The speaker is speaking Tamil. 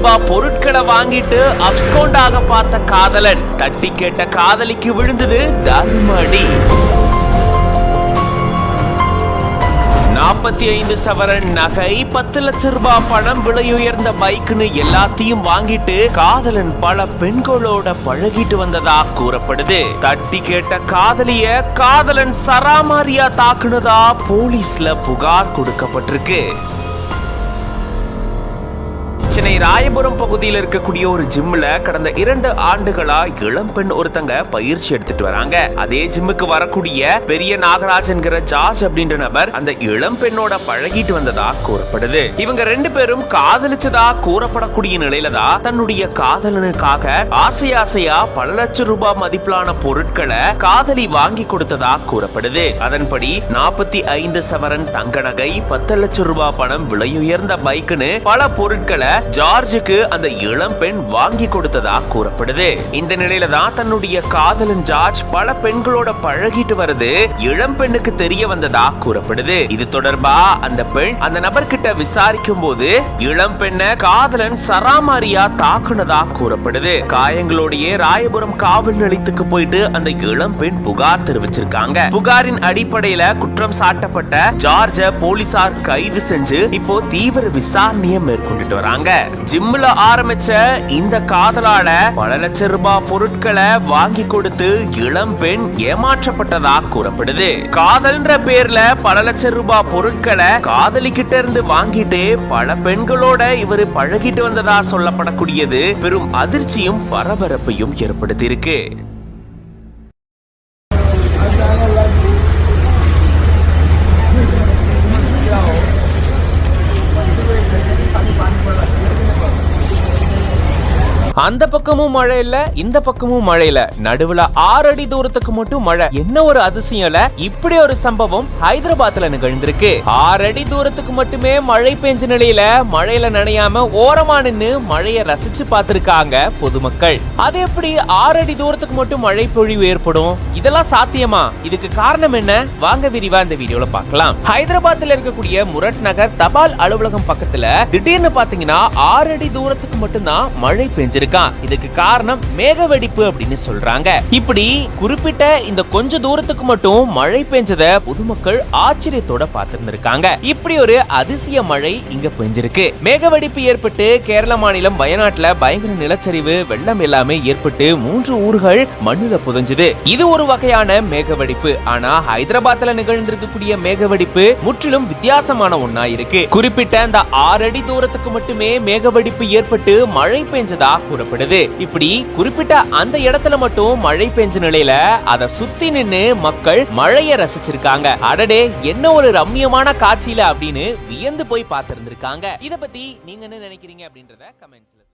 ரூபாய் பொருட்களை வாங்கிட்டு அப்ஸ்கவுண்டாக பார்த்த காதலன் தட்டி கேட்ட காதலிக்கு விழுந்தது தர்மடி. 45 சவரன் நகை, 10 லட்சம் ரூபாய் பணம், விலையுயர்ந்த பைக்னு எல்லாத்தையும் வாங்கிட்டு காதலன் பல பெண்களோட பழகிட்டு வந்ததா கூறப்படுது. தட்டி கேட்ட காதலிய காதலன் சராமாரியா தாக்குனதா போலீஸ்ல புகார் கொடுக்கப்பட்டிருக்கு. சென்னை ராயபுரம் பகுதியில் இருக்கக்கூடிய ஒரு ஜிம்ல கடந்த 2 ஆண்டுகளா இளம் பெண் ஒருத்தங்க பயிற்சி எடுத்துட்டு வராங்க. அதே ஜிம்முக்கு வரக்கூடிய பெரிய நாகராஜ் என்கிற ஜார்ஜ் அப்படின்ற நபர் அந்த இளம் பெண்ணோட பழகிட்டு வந்ததா கூறப்படுது. இவங்க 2 பேரும் காதலிச்சதா கூறப்படக்கூடிய நிலையில தான் தன்னுடைய காதலனுக்காக ஆசையா பல லட்சம் ரூபாய் மதிப்பிலான பொருட்களை காதலி வாங்கி கொடுத்ததா கூறப்படுது. அதன்படி 45 சவரன் தங்க நகை, 10 லட்சம் ரூபாய் பணம், விலையுயர்ந்த பைக்னு பல பொருட்களை ஜார்ஜுக்கு அந்த இளம் பெண் வாங்கி கொடுத்ததா கூறப்படுது. இந்த நிலையில தான் தன்னுடைய காதலன் ஜார்ஜ் பல பெண்களோட பழகிட்டு வருது இளம் பெண்ணுக்கு தெரிய வந்ததா கூறப்படுது. இது தொடர்பா அந்த பெண் அந்த நபர்கிட்ட விசாரிக்கும் போது இளம் பெண்ணை காதலன் சராமாரியா தாக்குனதா கூறப்படுது. காயங்களோடைய ராயபுரம் காவல் நிலையத்துக்கு போயிட்டு அந்த இளம் பெண் புகார் தெரிவிச்சிருக்காங்க. புகாரின் அடிப்படையில குற்றம் சாட்டப்பட்ட ஜார்ஜ போலீசார் கைது செஞ்சு இப்போ தீவிர விசாரணையை மேற்கொண்டுட்டு வராங்க. ஜிம்ல ஆரம்பிச்ச இந்த காதலால பல லட்சம் ரூபாய் பொருட்களை வாங்கி கொடுத்து இளம் பெண் ஏமாற்றப்பட்டதா கூறப்படுது. காதல்ன்ற பேர்ல பல லட்சம் ரூபாய் பொருட்களை காதலிக்கிட்ட இருந்து வாங்கிட்டு பல பெண்களோட இவர் பழகிட்டு வந்ததா சொல்லப்படக்கூடியது பெரும் அதிர்ச்சியும் பரபரப்பையும் ஏற்படுத்தியிருக்கு. அந்த பக்கமும் மழை இல்ல, இந்த பக்கமும் மழை இல்ல, நடுவுல 6 அடி தூரத்துக்கு மட்டும் மழை. என்ன ஒரு அதிசயம்ல! இப்படி ஒரு சம்பவம் ஹைதராபாத்ல நிகழ்ந்திருக்கு. 6 அடி தூரத்துக்கு மட்டுமே மழை பெஞ்ச நிலையில மழையில நனையாம ஓரமா நின்னு மழைய ரசிச்சு பார்த்திருக்காங்க பொதுமக்கள். அது எப்படி 6 அடி தூரத்துக்கு மட்டும் மழை பொழிவு ஏற்படும்? இதெல்லாம் சாத்தியமா? இதுக்கு காரணம் என்ன? வாங்க விரிவா இந்த வீடியோல பார்க்கலாம். ஹைதராபாத்ல இருக்கக்கூடிய முரட் நகர் தபால் அலுவலகம் பக்கத்துல திடீர்னு பாத்தீங்கன்னா 6 அடி தூரத்துக்கு மட்டும்தான் மழை பெஞ்சு. இதுக்கு காரணம் மேக வெடிப்பு அப்படின்னு சொல்றாங்க. இப்படி குறிப்பிட்ட இந்த கொஞ்ச தூரத்துக்கு மட்டும் மழை பெஞ்சத பொதுமக்கள் ஆச்சரியத்தோட பார்த்திருந்திருக்காங்க. இப்படி ஒரு அதிசய மழை இங்க பெஞ்சிருக்கு. மேக வெடிப்பு ஏற்பட்டு கேரள மாநிலம் வயநாட்டுல பயங்கர நிலச்சரிவு, வெள்ளம் எல்லாமே ஏற்பட்டு 3 ஊர்கள் மண்ணுல புதைஞ்சது. இது ஒரு வகையான மேக வெடிப்பு. ஆனா ஹைதராபாத்ல நிகழ்ந்திருக்கக்கூடிய மேக வெடிப்பு முற்றிலும் வித்தியாசமான ஒன்னா இருக்கு. குறிப்பிட்ட அந்த 6 அடி தூரத்துக்கு மட்டுமே மேக வெடிப்பு ஏற்பட்டு மழை பெஞ்சதா கூறப்படுது. இப்படி குறிப்பிட்ட அந்த இடத்துல மட்டும் மழை பெஞ்ச நிலையில அதை சுத்தி நின்னு மக்கள் மழைய ரசிச்சிருக்காங்க. அடடே, என்ன ஒரு ரம்மியமான காட்சியில அப்படின்னு வியந்து போய் பார்த்திருந்திருக்காங்க. இத பத்தி நீங்க என்ன நினைக்கிறீங்க அப்படின்றத கமெண்ட்ஸ்ல